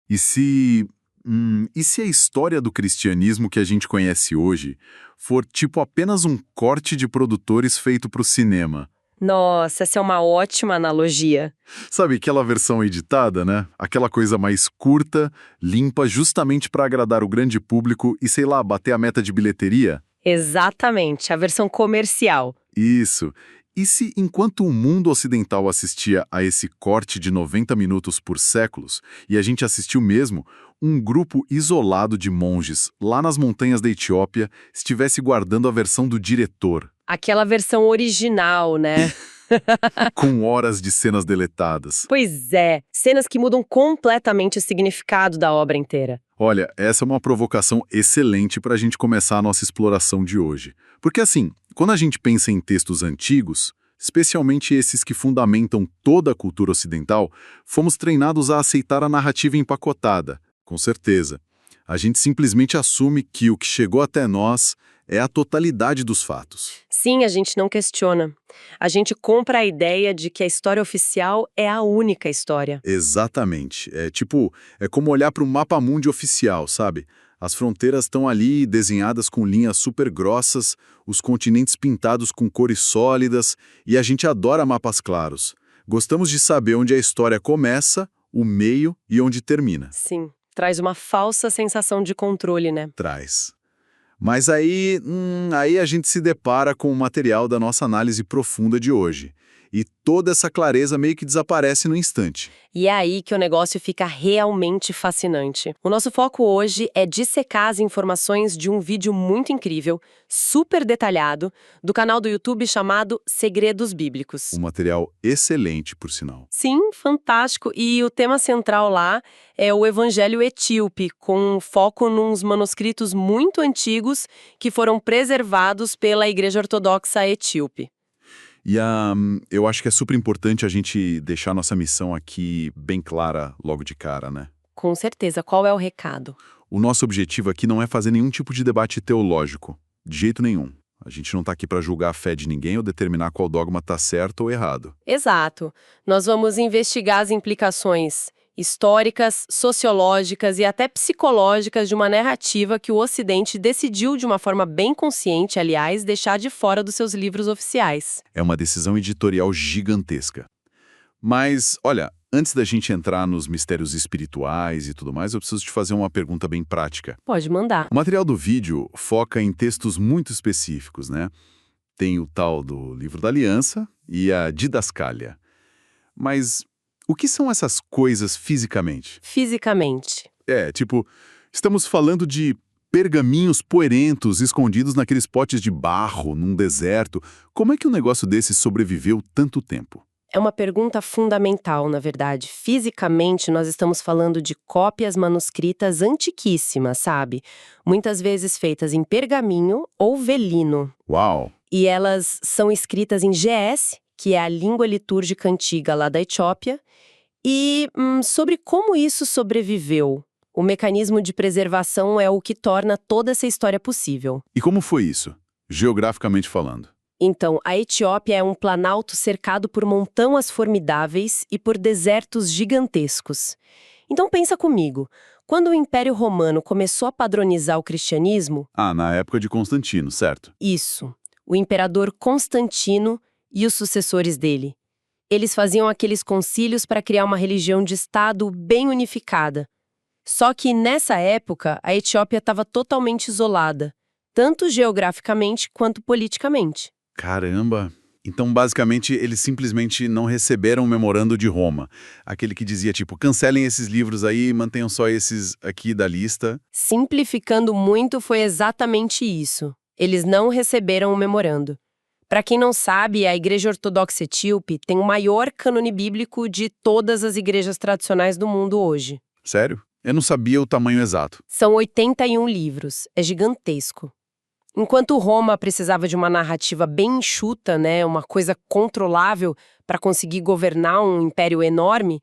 E se a história do cristianismo que a gente conhece hoje for tipo apenas um corte de produtores feito para o cinema? Nossa, essa é uma ótima analogia. Sabe, aquela versão editada, né? Aquela coisa mais curta, limpa, justamente para agradar o grande público e, sei lá, bater a meta de bilheteria? Exatamente, a versão comercial. Isso. E se, enquanto o mundo ocidental assistia a esse corte de 90 minutos por séculos, e a gente assistiu mesmo, um grupo isolado de monges lá nas montanhas da Etiópia estivesse guardando a versão do diretor, Aquela versão original, né? com horas de cenas deletadas? Pois é, cenas que mudam completamente o significado da obra inteira. Olha, essa é uma provocação excelente para a gente começar a nossa exploração de hoje. Porque assim, quando a gente pensa em textos antigos, especialmente esses que fundamentam toda a cultura ocidental, fomos treinados a aceitar a narrativa empacotada, com certeza. A gente simplesmente assume que o que chegou até nós é a totalidade dos fatos. Sim, a gente não questiona. A gente compra a ideia de que a história oficial é a única história. Exatamente. É como olhar para o mapa mundi oficial, sabe? As fronteiras estão ali desenhadas com linhas super grossas, os continentes pintados com cores sólidas, e a gente adora mapas claros. Gostamos de saber onde a história começa, o meio e onde termina. Sim, traz uma falsa sensação de controle, né? Traz. Mas aí a gente se depara com o material da nossa análise profunda de hoje. E toda essa clareza meio que desaparece no instante. E é aí que o negócio fica realmente fascinante. O nosso foco hoje é dissecar as informações de um vídeo muito incrível, super detalhado, do canal do YouTube chamado Segredos Bíblicos. Um material excelente, por sinal. Sim, fantástico. E o tema central lá é o Evangelho Etíope, com foco nos manuscritos muito antigos que foram preservados pela Igreja Ortodoxa Etíope. E eu acho que é super importante a gente deixar nossa missão aqui bem clara logo de cara, né? Com certeza. Qual é o recado? O nosso objetivo aqui não é fazer nenhum tipo de debate teológico, de jeito nenhum. A gente não está aqui para julgar a fé de ninguém ou determinar qual dogma está certo ou errado. Exato. Nós vamos investigar as implicações históricas, sociológicas e até psicológicas de uma narrativa que o Ocidente decidiu, de uma forma bem consciente, aliás, deixar de fora dos seus livros oficiais. É uma decisão editorial gigantesca. Mas, olha, antes da gente entrar nos mistérios espirituais e tudo mais, eu preciso te fazer uma pergunta bem prática. Pode mandar. O material do vídeo foca em textos muito específicos, né? Tem o tal do Livro da Aliança e a Didascália. Mas o que são essas coisas fisicamente? Fisicamente. Estamos falando de pergaminhos poerentos escondidos naqueles potes de barro, num deserto. Como é que um negócio desse sobreviveu tanto tempo? É uma pergunta fundamental, na verdade. Fisicamente, nós estamos falando de cópias manuscritas antiquíssimas, sabe? Muitas vezes feitas em pergaminho ou velino. Uau! E elas são escritas em GS, que é a língua litúrgica antiga lá da Etiópia. E sobre como isso sobreviveu. O mecanismo de preservação é o que torna toda essa história possível. E como foi isso, geograficamente falando? Então, a Etiópia é um planalto cercado por montanhas formidáveis e por desertos gigantescos. Então pensa comigo, quando o Império Romano começou a padronizar o cristianismo... Na época de Constantino, certo? Isso, o imperador Constantino e os sucessores dele. Eles faziam aqueles concílios para criar uma religião de Estado bem unificada. Só que, nessa época, a Etiópia estava totalmente isolada, tanto geograficamente quanto politicamente. Caramba! Então, basicamente, eles simplesmente não receberam o memorando de Roma. Aquele que dizia, tipo, cancelem esses livros aí, mantenham só esses aqui da lista. Simplificando muito, foi exatamente isso. Eles não receberam o memorando. Para quem não sabe, a Igreja Ortodoxa Etíope tem o maior cânone bíblico de todas as igrejas tradicionais do mundo hoje. Sério? Eu não sabia o tamanho exato. São 81 livros. É gigantesco. Enquanto Roma precisava de uma narrativa bem enxuta, né, uma coisa controlável para conseguir governar um império enorme,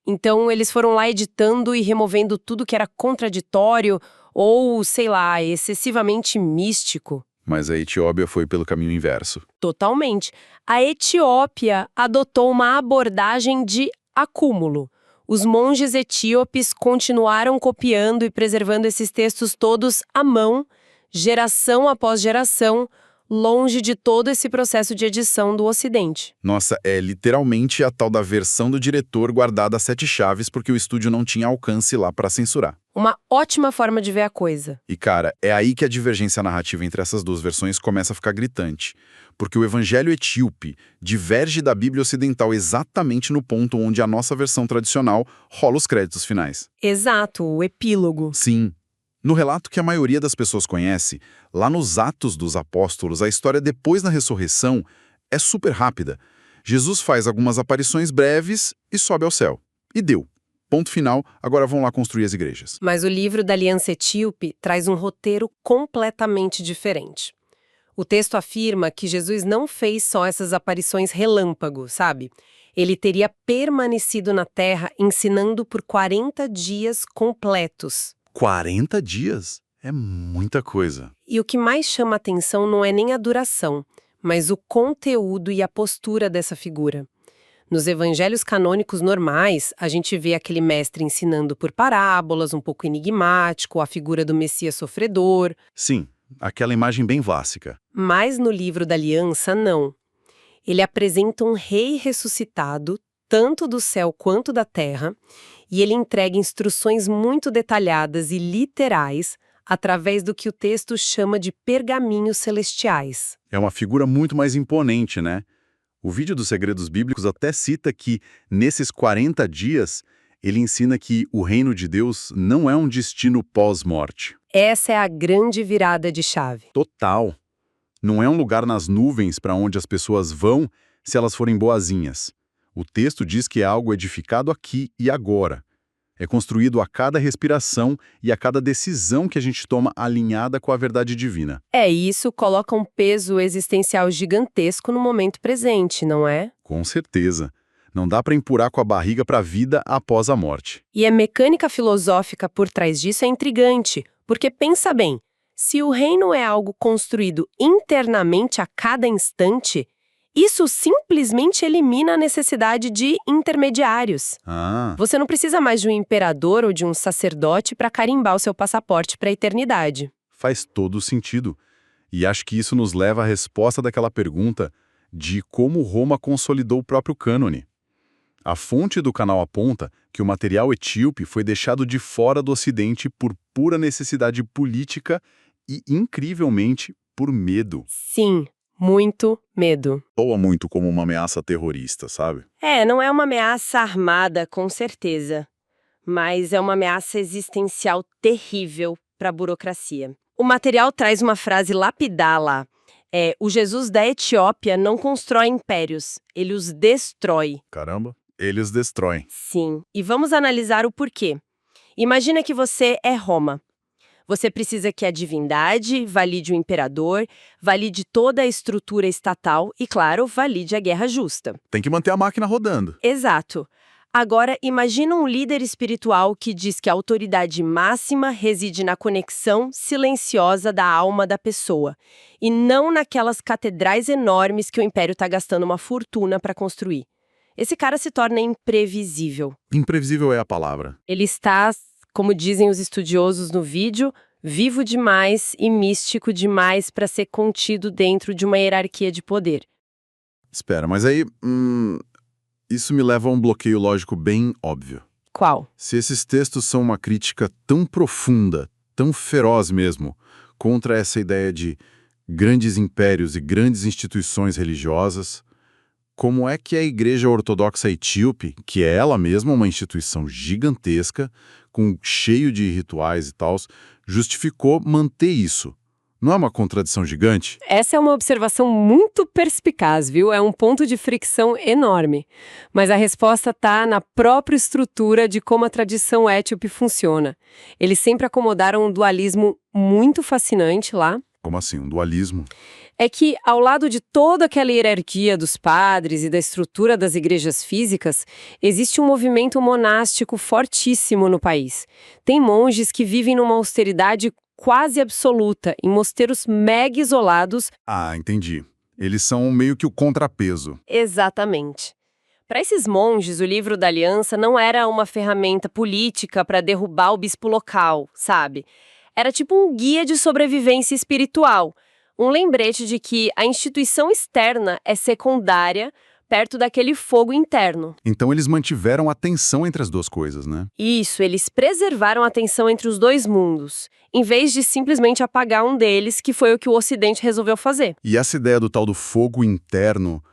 então eles foram lá editando e removendo tudo que era contraditório ou, sei lá, excessivamente místico. Mas a Etiópia foi pelo caminho inverso. Totalmente. A Etiópia adotou uma abordagem de acúmulo. Os monges etíopes continuaram copiando e preservando esses textos todos à mão, geração após geração, longe de todo esse processo de edição do Ocidente. Nossa, é literalmente a tal da versão do diretor guardada a 7 chaves porque o estúdio não tinha alcance lá para censurar. Uma ótima forma de ver a coisa. E cara, é aí que a divergência narrativa entre essas duas versões começa a ficar gritante. Porque o Evangelho etíope diverge da Bíblia ocidental exatamente no ponto onde a nossa versão tradicional rola os créditos finais. Exato, o epílogo. Sim. No relato que a maioria das pessoas conhece, lá nos Atos dos Apóstolos, a história depois da ressurreição é super rápida. Jesus faz algumas aparições breves e sobe ao céu. E deu. Ponto final, agora vão lá construir as igrejas. Mas o livro da Aliança Etíope traz um roteiro completamente diferente. O texto afirma que Jesus não fez só essas aparições relâmpago, sabe? Ele teria permanecido na Terra ensinando por 40 dias completos. 40 dias? É muita coisa. E o que mais chama atenção não é nem a duração, mas o conteúdo e a postura dessa figura. Nos evangelhos canônicos normais, a gente vê aquele mestre ensinando por parábolas, um pouco enigmático, a figura do Messias sofredor. Sim, aquela imagem bem clássica. Mas no livro da Aliança, não. Ele apresenta um rei ressuscitado, tanto do céu quanto da terra, e ele entrega instruções muito detalhadas e literais através do que o texto chama de pergaminhos celestiais. É uma figura muito mais imponente, né? O vídeo dos Segredos Bíblicos até cita que, nesses 40 dias, ele ensina que o reino de Deus não é um destino pós-morte. Essa é a grande virada de chave. Total. Não é um lugar nas nuvens para onde as pessoas vão se elas forem boazinhas. O texto diz que é algo edificado aqui e agora. É construído a cada respiração e a cada decisão que a gente toma alinhada com a verdade divina. Isso coloca um peso existencial gigantesco no momento presente, não é? Com certeza. Não dá para empurrar com a barriga para a vida após a morte. E a mecânica filosófica por trás disso é intrigante, porque pensa bem, se o reino é algo construído internamente a cada instante, isso simplesmente elimina a necessidade de intermediários. Você não precisa mais de um imperador ou de um sacerdote para carimbar o seu passaporte para a eternidade. Faz todo sentido. E acho que isso nos leva à resposta daquela pergunta de como Roma consolidou o próprio cânone. A fonte do canal aponta que o material etíope foi deixado de fora do Ocidente por pura necessidade política e, incrivelmente, por medo. Sim, muito medo. Soa muito como uma ameaça terrorista, sabe? Não é uma ameaça armada, com certeza. Mas é uma ameaça existencial terrível para a burocracia. O material traz uma frase lapidar lá. O Jesus da Etiópia não constrói impérios, ele os destrói. Caramba, ele os destroem. Sim, e vamos analisar o porquê. Imagina que você é Roma. Você precisa que a divindade valide o imperador, valide toda a estrutura estatal e, claro, valide a guerra justa. Tem que manter a máquina rodando. Exato. Agora, imagina um líder espiritual que diz que a autoridade máxima reside na conexão silenciosa da alma da pessoa, e não naquelas catedrais enormes que o império está gastando uma fortuna para construir. Esse cara se torna imprevisível. Imprevisível é a palavra. Ele está, como dizem os estudiosos no vídeo, vivo demais e místico demais para ser contido dentro de uma hierarquia de poder. Espera, mas aí... isso me leva a um bloqueio lógico bem óbvio. Qual? Se esses textos são uma crítica tão profunda, tão feroz mesmo, contra essa ideia de grandes impérios e grandes instituições religiosas, como é que a Igreja Ortodoxa Etíope, que é ela mesma uma instituição gigantesca, cheio de rituais e tal, justificou manter isso? Não é uma contradição gigante? Essa é uma observação muito perspicaz, viu? É um ponto de fricção enorme. Mas a resposta está na própria estrutura de como a tradição étiope funciona. Eles sempre acomodaram um dualismo muito fascinante lá. Como assim, um dualismo? É que, ao lado de toda aquela hierarquia dos padres e da estrutura das igrejas físicas, existe um movimento monástico fortíssimo no país. Tem monges que vivem numa austeridade quase absoluta, em mosteiros mega isolados. Ah, entendi. Eles são meio que o contrapeso. Exatamente. Para esses monges, o livro da aliança não era uma ferramenta política para derrubar o bispo local, sabe? Era tipo um guia de sobrevivência espiritual, um lembrete de que a instituição externa é secundária perto daquele fogo interno. Então eles mantiveram a tensão entre as duas coisas, né? Isso, eles preservaram a tensão entre os dois mundos, em vez de simplesmente apagar um deles, que foi o que o Ocidente resolveu fazer. E essa ideia do tal do fogo interno,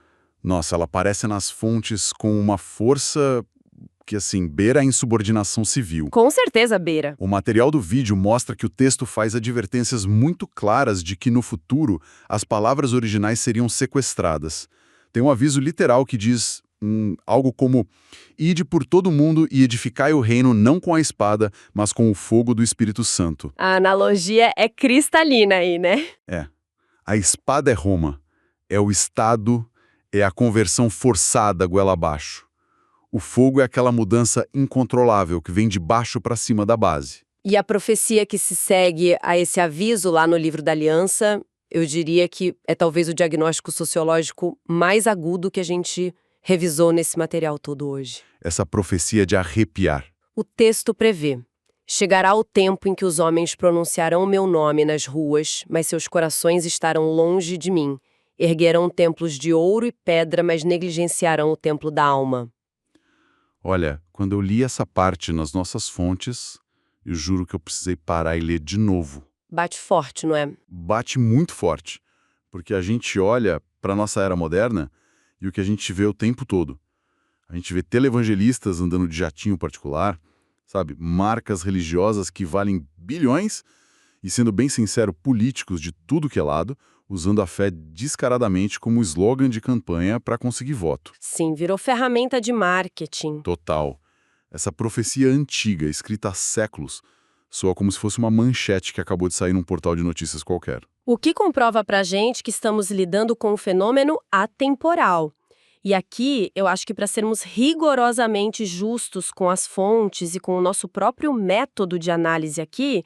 nossa, ela aparece nas fontes com uma força que, assim, beira a insubordinação civil. Com certeza, beira. O material do vídeo mostra que o texto faz advertências muito claras de que, no futuro, as palavras originais seriam sequestradas. Tem um aviso literal que diz algo como: "Ide por todo mundo e edificai o reino não com a espada, mas com o fogo do Espírito Santo." A analogia é cristalina aí, né? É. A espada é Roma. É o Estado, é a conversão forçada goela abaixo. O fogo é aquela mudança incontrolável que vem de baixo para cima da base. E a profecia que se segue a esse aviso lá no livro da Aliança, eu diria que é talvez o diagnóstico sociológico mais agudo que a gente revisou nesse material todo hoje. Essa profecia de arrepiar. O texto prevê: chegará o tempo em que os homens pronunciarão o meu nome nas ruas, mas seus corações estarão longe de mim. Erguerão templos de ouro e pedra, mas negligenciarão o templo da alma. Olha, quando eu li essa parte nas nossas fontes, eu juro que eu precisei parar e ler de novo. Bate forte, não é? Bate muito forte, porque a gente olha para a nossa era moderna e o que a gente vê o tempo todo. A gente vê televangelistas andando de jatinho particular, sabe? Marcas religiosas que valem bilhões e, sendo bem sincero, políticos de tudo que é lado, usando a fé descaradamente como slogan de campanha para conseguir voto. Sim, virou ferramenta de marketing. Total. Essa profecia antiga, escrita há séculos, soa como se fosse uma manchete que acabou de sair num portal de notícias qualquer. O que comprova pra gente que estamos lidando com um fenômeno atemporal. E aqui, eu acho que para sermos rigorosamente justos com as fontes e com o nosso próprio método de análise aqui,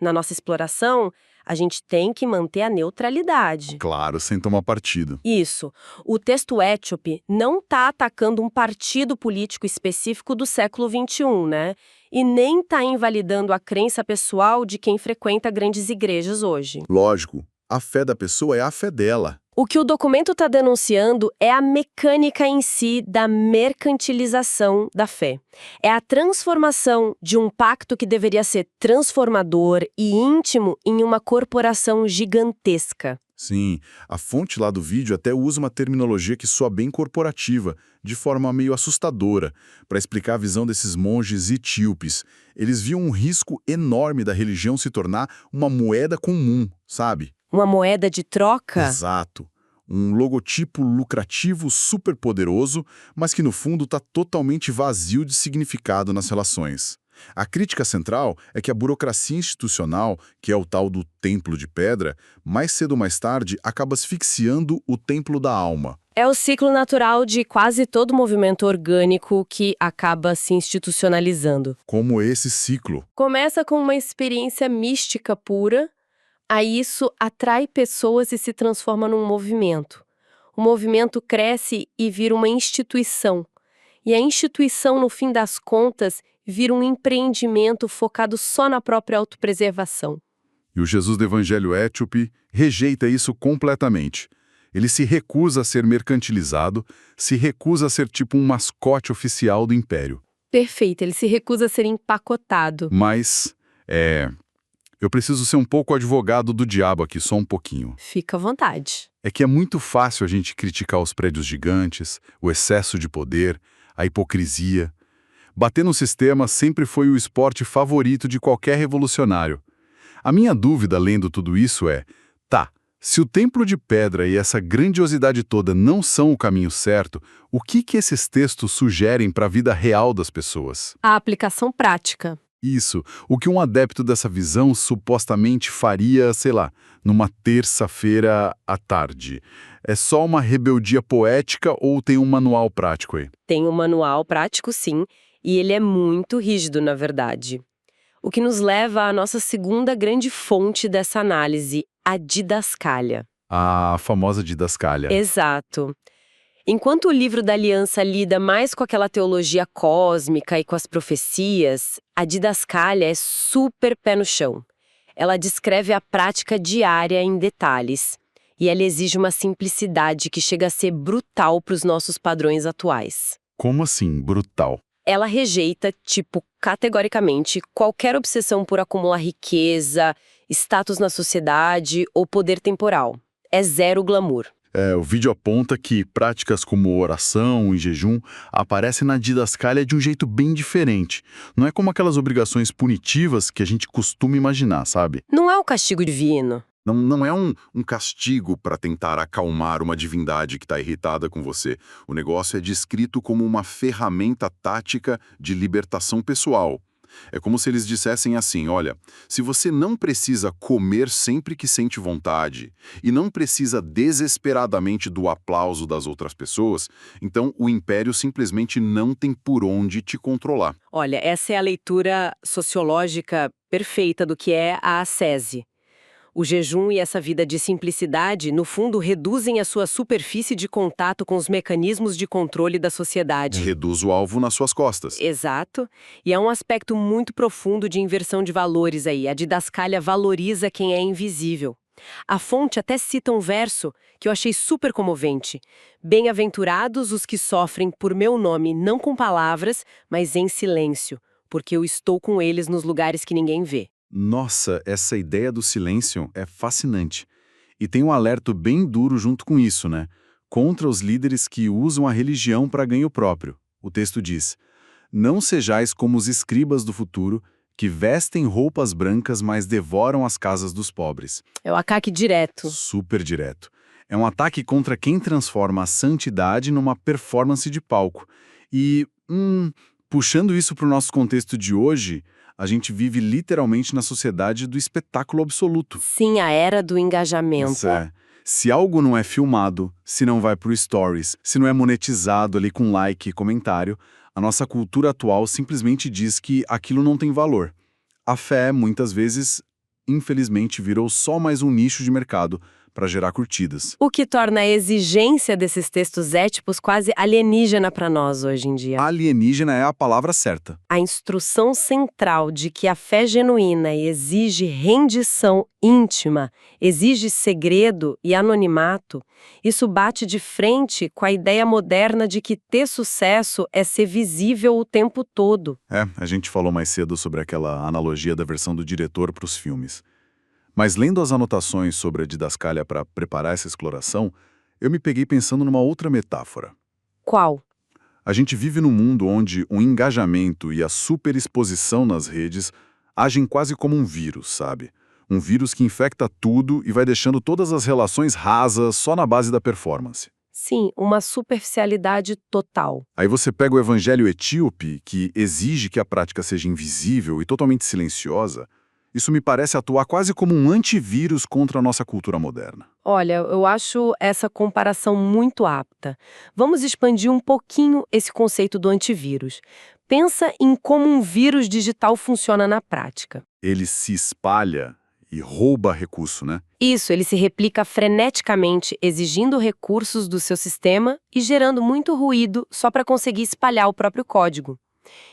na nossa exploração, a gente tem que manter a neutralidade. Claro, sem tomar partido. Isso. O texto étiope não está atacando um partido político específico do século XXI, né? E nem está invalidando a crença pessoal de quem frequenta grandes igrejas hoje. Lógico, a fé da pessoa é a fé dela. O que o documento está denunciando é a mecânica em si da mercantilização da fé. É a transformação de um pacto que deveria ser transformador e íntimo em uma corporação gigantesca. Sim, a fonte lá do vídeo até usa uma terminologia que soa bem corporativa, de forma meio assustadora, para explicar a visão desses monges etíopes. Eles viam um risco enorme da religião se tornar uma moeda comum, sabe? Uma moeda de troca? Exato. Um logotipo lucrativo super poderoso, mas que no fundo está totalmente vazio de significado nas relações. A crítica central é que a burocracia institucional, que é o tal do templo de pedra, mais cedo ou mais tarde acaba asfixiando o templo da alma. É o ciclo natural de quase todo movimento orgânico que acaba se institucionalizando. Como esse ciclo. Começa com uma experiência mística pura, aí isso atrai pessoas e se transforma num movimento. O movimento cresce e vira uma instituição. E a instituição, no fim das contas, vira um empreendimento focado só na própria autopreservação. E o Jesus do Evangelho étiope rejeita isso completamente. Ele se recusa a ser mercantilizado, se recusa a ser tipo um mascote oficial do império. Perfeito, ele se recusa a ser empacotado. Mas, eu preciso ser um pouco advogado do diabo aqui, só um pouquinho. Fica à vontade. É que é muito fácil a gente criticar os prédios gigantes, o excesso de poder, a hipocrisia. Bater no sistema sempre foi o esporte favorito de qualquer revolucionário. A minha dúvida, lendo tudo isso, é: se o templo de pedra e essa grandiosidade toda não são o caminho certo, o que esses textos sugerem para a vida real das pessoas? A aplicação prática. Isso, o que um adepto dessa visão supostamente faria, sei lá, numa terça-feira à tarde. É só uma rebeldia poética ou tem um manual prático aí? Tem um manual prático, sim, e ele é muito rígido, na verdade. O que nos leva à nossa segunda grande fonte dessa análise, a didascália. A famosa didascália. Exato. Enquanto o livro da Aliança lida mais com aquela teologia cósmica e com as profecias, a Didascália é super pé no chão. Ela descreve a prática diária em detalhes, e ela exige uma simplicidade que chega a ser brutal para os nossos padrões atuais. Como assim, brutal? Ela rejeita, categoricamente, qualquer obsessão por acumular riqueza, status na sociedade ou poder temporal. É zero glamour. O vídeo aponta que práticas como oração e jejum aparecem na didascália de um jeito bem diferente. Não é como aquelas obrigações punitivas que a gente costuma imaginar, sabe? Não é o castigo divino. Não é um castigo para tentar acalmar uma divindade que está irritada com você. O negócio é descrito como uma ferramenta tática de libertação pessoal. É como se eles dissessem assim, olha, se você não precisa comer sempre que sente vontade e não precisa desesperadamente do aplauso das outras pessoas, então o império simplesmente não tem por onde te controlar. Olha, essa é a leitura sociológica perfeita do que é a ascese. O jejum e essa vida de simplicidade, no fundo, reduzem a sua superfície de contato com os mecanismos de controle da sociedade. Reduz o alvo nas suas costas. Exato. E é um aspecto muito profundo de inversão de valores aí. A didascália valoriza quem é invisível. A fonte até cita um verso que eu achei super comovente. Bem-aventurados os que sofrem por meu nome, não com palavras, mas em silêncio, porque eu estou com eles nos lugares que ninguém vê. Nossa, essa ideia do silêncio é fascinante. E tem um alerta bem duro junto com isso, né? Contra os líderes que usam a religião para ganho próprio. O texto diz: não sejais como os escribas do futuro, que vestem roupas brancas, mas devoram as casas dos pobres. É o ataque direto. Super direto. É um ataque contra quem transforma a santidade numa performance de palco. E, puxando isso para o nosso contexto de hoje, a gente vive literalmente na sociedade do espetáculo absoluto. Sim, a era do engajamento. Se algo não é filmado, se não vai pro Stories, se não é monetizado ali com like e comentário, a nossa cultura atual simplesmente diz que aquilo não tem valor. A fé, muitas vezes, infelizmente, virou só mais um nicho de mercado para gerar curtidas. O que torna a exigência desses textos éticos quase alienígena para nós hoje em dia. Alienígena é a palavra certa. A instrução central de que a fé genuína exige rendição íntima, exige segredo e anonimato, isso bate de frente com a ideia moderna de que ter sucesso é ser visível o tempo todo. A gente falou mais cedo sobre aquela analogia da versão do diretor para os filmes. Mas lendo as anotações sobre a didascália para preparar essa exploração, eu me peguei pensando numa outra metáfora. Qual? A gente vive num mundo onde o engajamento e a superexposição nas redes agem quase como um vírus, sabe? Um vírus que infecta tudo e vai deixando todas as relações rasas só na base da performance. Sim, uma superficialidade total. Aí você pega o evangelho etíope, que exige que a prática seja invisível e totalmente silenciosa. Isso me parece atuar quase como um antivírus contra a nossa cultura moderna. Olha, eu acho essa comparação muito apta. Vamos expandir um pouquinho esse conceito do antivírus. Pensa em como um vírus digital funciona na prática. Ele se espalha e rouba recurso, né? Isso, ele se replica freneticamente, exigindo recursos do seu sistema e gerando muito ruído só para conseguir espalhar o próprio código.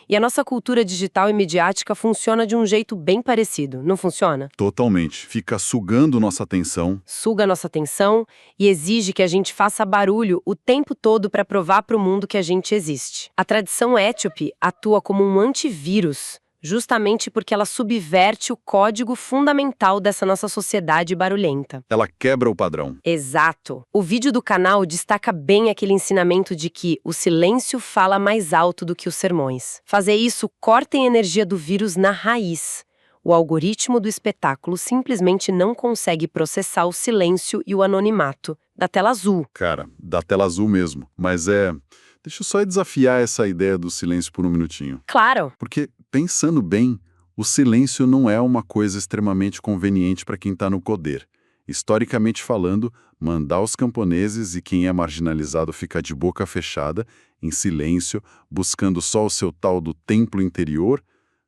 E a nossa cultura digital e midiática funciona de um jeito bem parecido, não funciona? Totalmente. Fica sugando nossa atenção. Suga nossa atenção e exige que a gente faça barulho o tempo todo para provar para o mundo que a gente existe. A tradição étiope atua como um antivírus, justamente porque ela subverte o código fundamental dessa nossa sociedade barulhenta. Ela quebra o padrão. Exato. O vídeo do canal destaca bem aquele ensinamento de que o silêncio fala mais alto do que os sermões. Fazer isso corta a energia do vírus na raiz. O algoritmo do espetáculo simplesmente não consegue processar o silêncio e o anonimato da tela azul. Cara, da tela azul mesmo. Mas deixa eu só desafiar essa ideia do silêncio por um minutinho. Claro. Porque, pensando bem, o silêncio não é uma coisa extremamente conveniente para quem está no poder. Historicamente falando, mandar os camponeses e quem é marginalizado ficar de boca fechada, em silêncio, buscando só o seu tal do templo interior,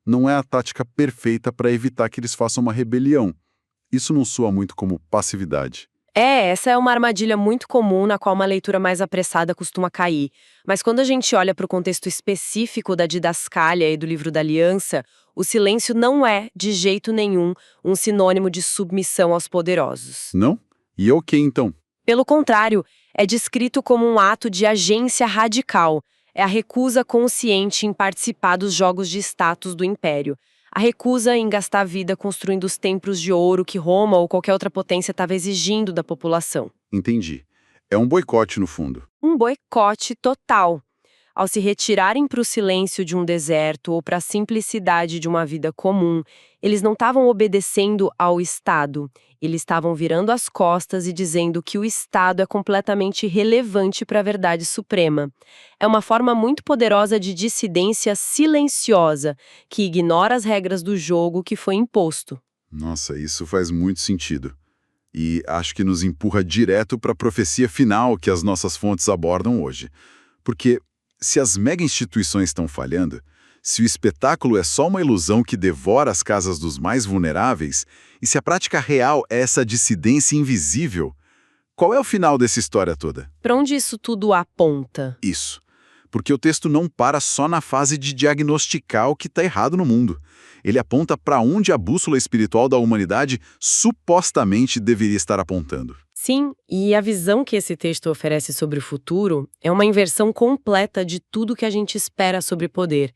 não é a tática perfeita para evitar que eles façam uma rebelião. Isso não soa muito como passividade. Essa é uma armadilha muito comum na qual uma leitura mais apressada costuma cair. Mas quando a gente olha para o contexto específico da didascália e do livro da Aliança, o silêncio não é, de jeito nenhum, um sinônimo de submissão aos poderosos. Não? E ok, então. Pelo contrário, é descrito como um ato de agência radical. É a recusa consciente em participar dos jogos de status do império. A recusa em gastar a vida construindo os templos de ouro que Roma ou qualquer outra potência estava exigindo da população. Entendi. É um boicote, no fundo. Um boicote total. Ao se retirarem para o silêncio de um deserto ou para a simplicidade de uma vida comum, eles não estavam obedecendo ao Estado. Eles estavam virando as costas e dizendo que o Estado é completamente irrelevante para a verdade suprema. É uma forma muito poderosa de dissidência silenciosa, que ignora as regras do jogo que foi imposto. Nossa, isso faz muito sentido. E acho que nos empurra direto para a profecia final que as nossas fontes abordam hoje. Porque se as mega-instituições estão falhando, se o espetáculo é só uma ilusão que devora as casas dos mais vulneráveis, e se a prática real é essa dissidência invisível, qual é o final dessa história toda? Para onde isso tudo aponta? Isso. Porque o texto não para só na fase de diagnosticar o que está errado no mundo. Ele aponta para onde a bússola espiritual da humanidade supostamente deveria estar apontando. Sim, e a visão que esse texto oferece sobre o futuro é uma inversão completa de tudo que a gente espera sobre poder.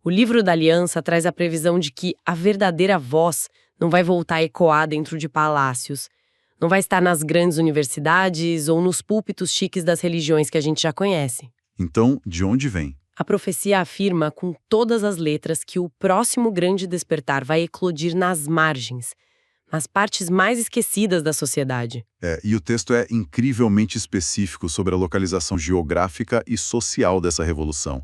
O livro da Aliança traz a previsão de que a verdadeira voz não vai voltar a ecoar dentro de palácios, não vai estar nas grandes universidades ou nos púlpitos chiques das religiões que a gente já conhece. Então, de onde vem? A profecia afirma com todas as letras que o próximo grande despertar vai eclodir nas margens, nas partes mais esquecidas da sociedade. E o texto é incrivelmente específico sobre a localização geográfica e social dessa revolução.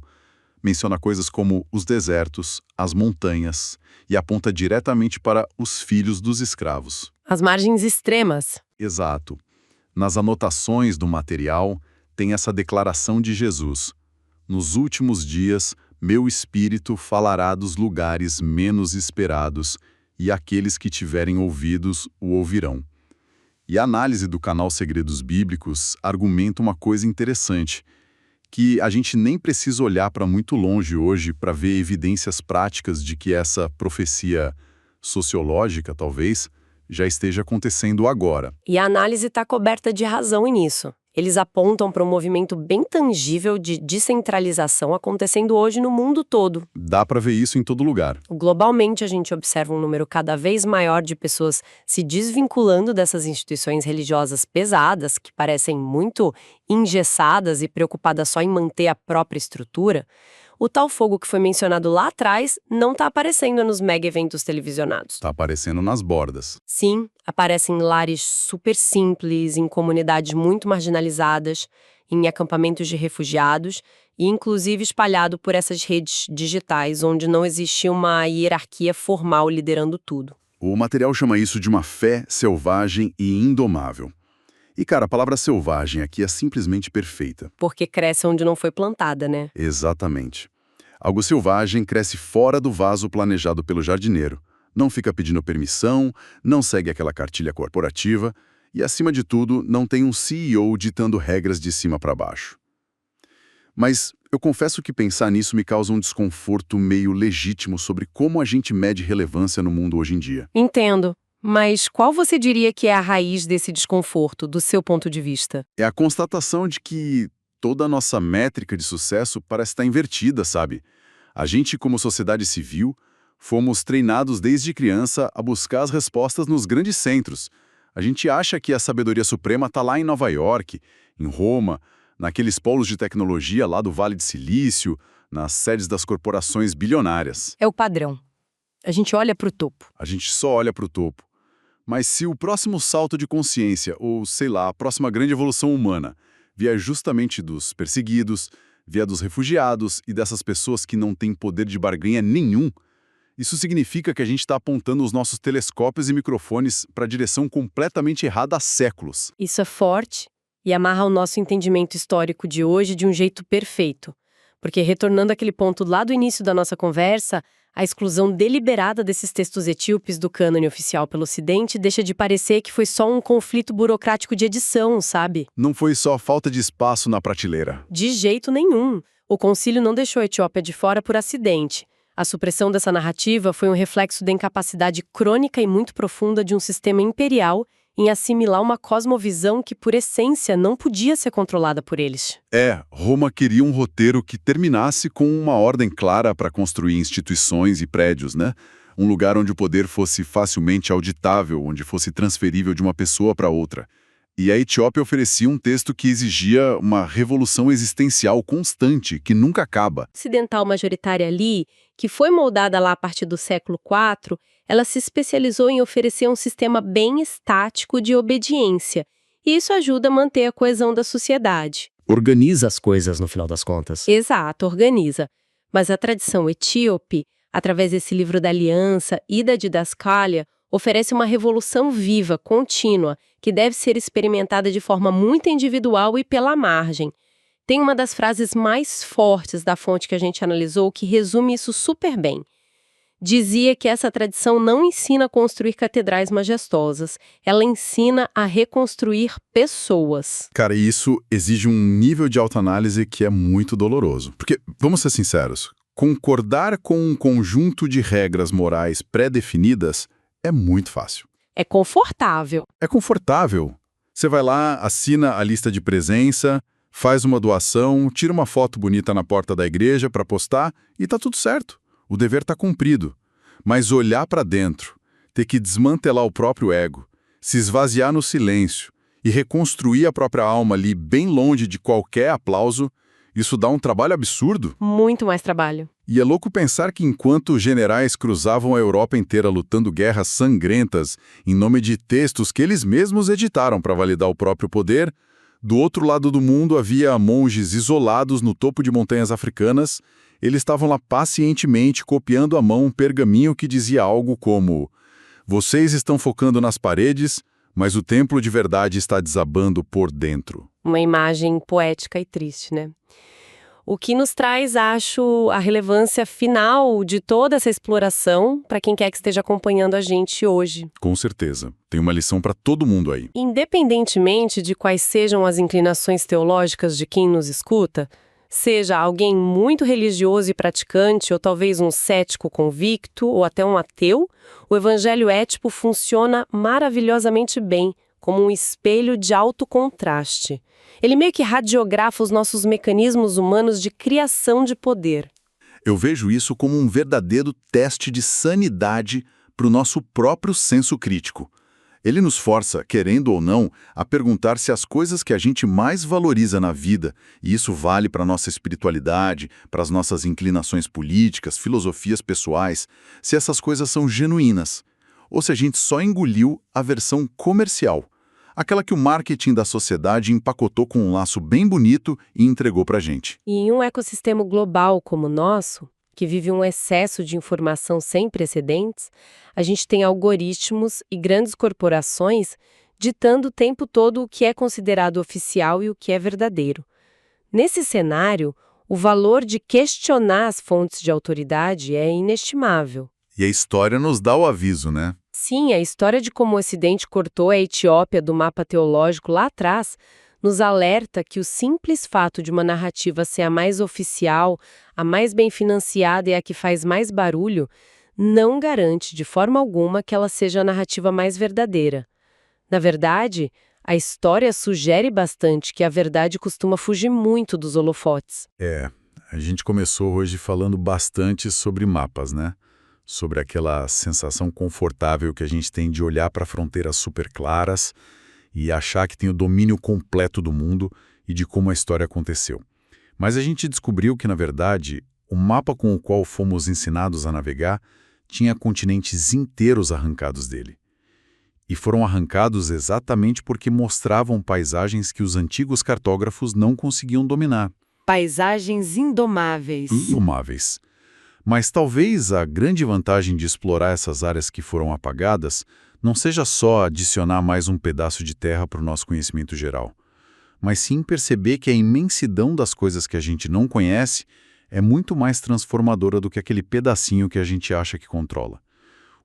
Menciona coisas como os desertos, as montanhas, e aponta diretamente para os filhos dos escravos. As margens extremas. Exato. Nas anotações do material, tem essa declaração de Jesus: "Nos últimos dias, meu espírito falará dos lugares menos esperados, e aqueles que tiverem ouvidos o ouvirão." E a análise do canal Segredos Bíblicos argumenta uma coisa interessante, que a gente nem precisa olhar para muito longe hoje para ver evidências práticas de que essa profecia sociológica, talvez, já esteja acontecendo agora. E a análise está coberta de razão nisso. Eles apontam para um movimento bem tangível de descentralização acontecendo hoje no mundo todo. Dá para ver isso em todo lugar. Globalmente, a gente observa um número cada vez maior de pessoas se desvinculando dessas instituições religiosas pesadas, que parecem muito engessadas e preocupadas só em manter a própria estrutura. O tal fogo que foi mencionado lá atrás não está aparecendo nos mega-eventos televisionados. Está aparecendo nas bordas. Sim, aparece em lares super simples, em comunidades muito marginalizadas, em acampamentos de refugiados e inclusive espalhado por essas redes digitais onde não existe uma hierarquia formal liderando tudo. O material chama isso de uma fé selvagem e indomável. E, cara, a palavra selvagem aqui é simplesmente perfeita. Porque cresce onde não foi plantada, né? Exatamente. Algo selvagem cresce fora do vaso planejado pelo jardineiro. Não fica pedindo permissão, não segue aquela cartilha corporativa e, acima de tudo, não tem um CEO ditando regras de cima para baixo. Mas eu confesso que pensar nisso me causa um desconforto meio legítimo sobre como a gente mede relevância no mundo hoje em dia. Entendo. Mas qual você diria que é a raiz desse desconforto, do seu ponto de vista? É a constatação de que toda a nossa métrica de sucesso parece estar invertida, sabe? A gente, como sociedade civil, fomos treinados desde criança a buscar as respostas nos grandes centros. A gente acha que a sabedoria suprema está lá em Nova York, em Roma, naqueles polos de tecnologia lá do Vale de Silício, nas sedes das corporações bilionárias. É o padrão. A gente olha para o topo. A gente só olha para o topo. Mas se o próximo salto de consciência, ou sei lá, a próxima grande evolução humana, vier justamente dos perseguidos, vier dos refugiados e dessas pessoas que não têm poder de barganha nenhum, isso significa que a gente está apontando os nossos telescópios e microfones para a direção completamente errada há séculos. Isso é forte e amarra o nosso entendimento histórico de hoje de um jeito perfeito. Porque, retornando àquele ponto lá do início da nossa conversa, A exclusão deliberada desses textos etíopes do cânone oficial pelo Ocidente deixa de parecer que foi só um conflito burocrático de edição, sabe? Não foi só falta de espaço na prateleira. De jeito nenhum. O concílio não deixou a Etiópia de fora por acidente. A supressão dessa narrativa foi um reflexo da incapacidade crônica e muito profunda de um sistema imperial em assimilar uma cosmovisão que, por essência, não podia ser controlada por eles. Roma queria um roteiro que terminasse com uma ordem clara para construir instituições e prédios, né? Um lugar onde o poder fosse facilmente auditável, onde fosse transferível de uma pessoa para outra. E a Etiópia oferecia um texto que exigia uma revolução existencial constante, que nunca acaba. Ocidental majoritária ali, que foi moldada lá a partir do século IV, ela se especializou em oferecer um sistema bem estático de obediência, e isso ajuda a manter a coesão da sociedade. Organiza as coisas no final das contas. Exato, organiza. Mas a tradição etíope, através desse livro da aliança e da didascália, oferece uma revolução viva, contínua, que deve ser experimentada de forma muito individual e pela margem. Tem uma das frases mais fortes da fonte que a gente analisou que resume isso super bem. Dizia que essa tradição não ensina a construir catedrais majestosas, ela ensina a reconstruir pessoas. Cara, e isso exige um nível de autoanálise que é muito doloroso. Porque, vamos ser sinceros, concordar com um conjunto de regras morais pré-definidas é muito fácil. É confortável. É confortável. Você vai lá, assina a lista de presença, faz uma doação, tira uma foto bonita na porta da igreja para postar e tá tudo certo. O dever tá cumprido. Mas olhar para dentro, ter que desmantelar o próprio ego, se esvaziar no silêncio e reconstruir a própria alma ali bem longe de qualquer aplauso, isso dá um trabalho absurdo. Muito mais trabalho. E é louco pensar que enquanto generais cruzavam a Europa inteira lutando guerras sangrentas em nome de textos que eles mesmos editaram para validar o próprio poder, do outro lado do mundo havia monges isolados no topo de montanhas africanas. Eles estavam lá pacientemente copiando à mão um pergaminho que dizia algo como: "Vocês estão focando nas paredes, mas o templo de verdade está desabando por dentro." Uma imagem poética e triste, né? O que nos traz, acho, a relevância final de toda essa exploração para quem quer que esteja acompanhando a gente hoje. Com certeza. Tem uma lição para todo mundo aí. Independentemente de quais sejam as inclinações teológicas de quem nos escuta, seja alguém muito religioso e praticante, ou talvez um cético convicto, ou até um ateu, o evangelho ético funciona maravilhosamente bem, como um espelho de alto contraste. Ele meio que radiografa os nossos mecanismos humanos de criação de poder. Eu vejo isso como um verdadeiro teste de sanidade para o nosso próprio senso crítico. Ele nos força, querendo ou não, a perguntar se as coisas que a gente mais valoriza na vida, e isso vale para a nossa espiritualidade, para as nossas inclinações políticas, filosofias pessoais, se essas coisas são genuínas, ou se a gente só engoliu a versão comercial, aquela que o marketing da sociedade empacotou com um laço bem bonito e entregou para a gente. E em um ecossistema global como o nosso, que vive um excesso de informação sem precedentes, a gente tem algoritmos e grandes corporações ditando o tempo todo o que é considerado oficial e o que é verdadeiro. Nesse cenário, o valor de questionar as fontes de autoridade é inestimável. E a história nos dá o aviso, né? Sim, a história de como o Ocidente cortou a Etiópia do mapa teológico lá atrás nos alerta que o simples fato de uma narrativa ser a mais oficial, a mais bem financiada e a que faz mais barulho, não garante de forma alguma que ela seja a narrativa mais verdadeira. Na verdade, a história sugere bastante que a verdade costuma fugir muito dos holofotes. A gente começou hoje falando bastante sobre mapas, né? Sobre aquela sensação confortável que a gente tem de olhar para fronteiras super claras e achar que tem o domínio completo do mundo e de como a história aconteceu. Mas a gente descobriu que, na verdade, o mapa com o qual fomos ensinados a navegar tinha continentes inteiros arrancados dele. E foram arrancados exatamente porque mostravam paisagens que os antigos cartógrafos não conseguiam dominar. Paisagens indomáveis. Indomáveis. Mas talvez a grande vantagem de explorar essas áreas que foram apagadas não seja só adicionar mais um pedaço de terra para o nosso conhecimento geral, mas sim perceber que a imensidão das coisas que a gente não conhece é muito mais transformadora do que aquele pedacinho que a gente acha que controla.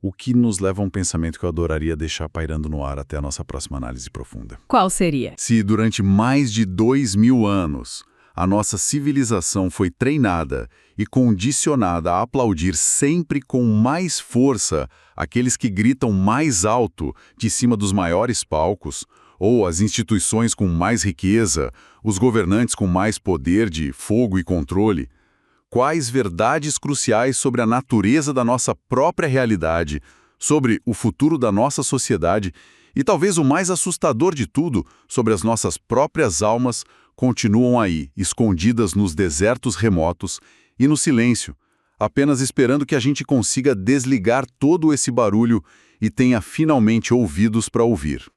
O que nos leva a um pensamento que eu adoraria deixar pairando no ar até a nossa próxima análise profunda. Qual seria? Se durante mais de 2000 anos a nossa civilização foi treinada e condicionada a aplaudir sempre com mais força aqueles que gritam mais alto de cima dos maiores palcos, ou as instituições com mais riqueza, os governantes com mais poder de fogo e controle, quais verdades cruciais sobre a natureza da nossa própria realidade, sobre o futuro da nossa sociedade e talvez o mais assustador de tudo, sobre as nossas próprias almas, continuam aí, escondidas nos desertos remotos e no silêncio, apenas esperando que a gente consiga desligar todo esse barulho e tenha finalmente ouvidos para ouvir.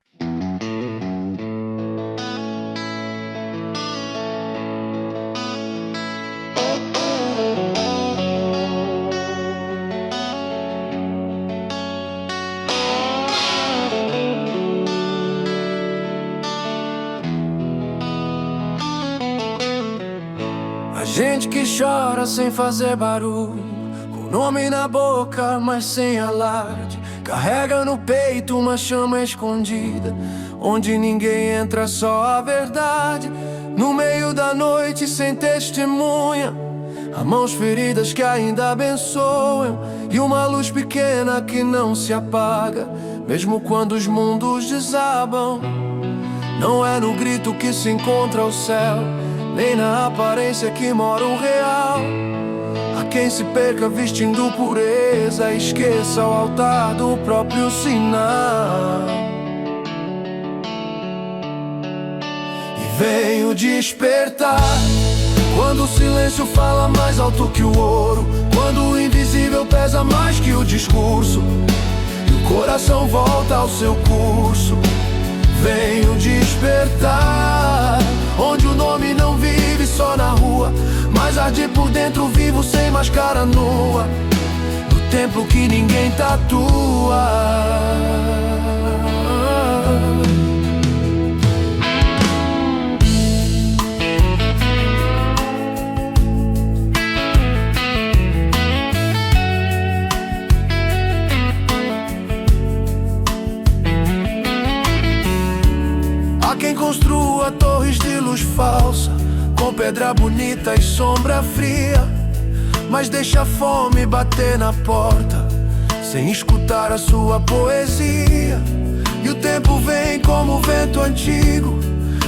Gente que chora sem fazer barulho, com o nome na boca, mas sem alarde. Carrega no peito uma chama escondida, onde ninguém entra, só a verdade. No meio da noite, sem testemunha, há mãos feridas que ainda abençoam, e uma luz pequena que não se apaga, mesmo quando os mundos desabam. Não é no grito que se encontra o céu, nem na aparência que mora o real. Há quem se perca vestindo pureza, esqueça o altar do próprio sinal. E vem o despertar, quando o silêncio fala mais alto que o ouro, quando o invisível pesa mais que o discurso, e o coração volta ao seu curso. Vem o despertar, onde o nome não vive só na rua, mas arde por dentro vivo sem máscara nua, no templo que ninguém tatua. Quem construa torres de luz falsa, com pedra bonita e sombra fria, mas deixa a fome bater na porta, sem escutar a sua poesia. E o tempo vem como vento antigo,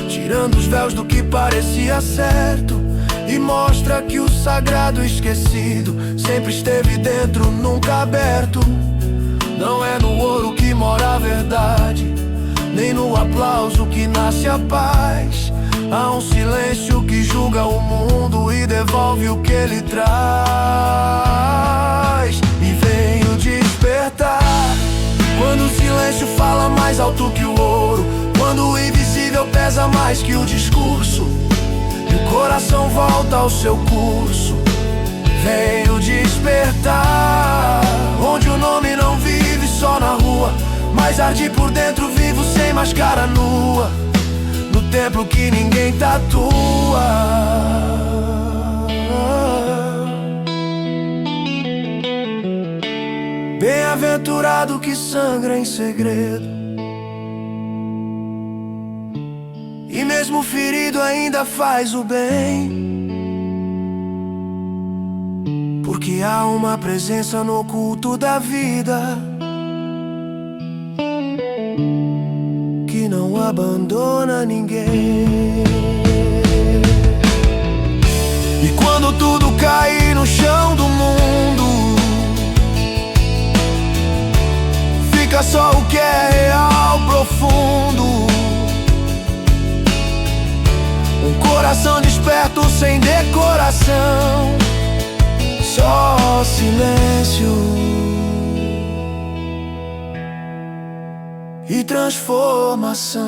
tirando os véus do que parecia certo, e mostra que o sagrado esquecido sempre esteve dentro, nunca aberto. Não é no ouro que mora a verdade, nem no aplauso que nasce a paz. Há um silêncio que julga o mundo e devolve o que ele traz. E vem o despertar, quando o silêncio fala mais alto que o ouro, quando o invisível pesa mais que o discurso, e o coração volta ao seu curso. Vem o despertar, onde o nome não vive só na rua, mas arde por dentro vivo sem máscara nua, no templo que ninguém tatua. Bem-aventurado que sangra em segredo, e mesmo ferido ainda faz o bem, porque há uma presença no oculto da vida que não abandona ninguém. E quando tudo cair no chão do mundo, fica só o que é real, profundo. Um coração desperto sem decoração, só silêncio e transformação.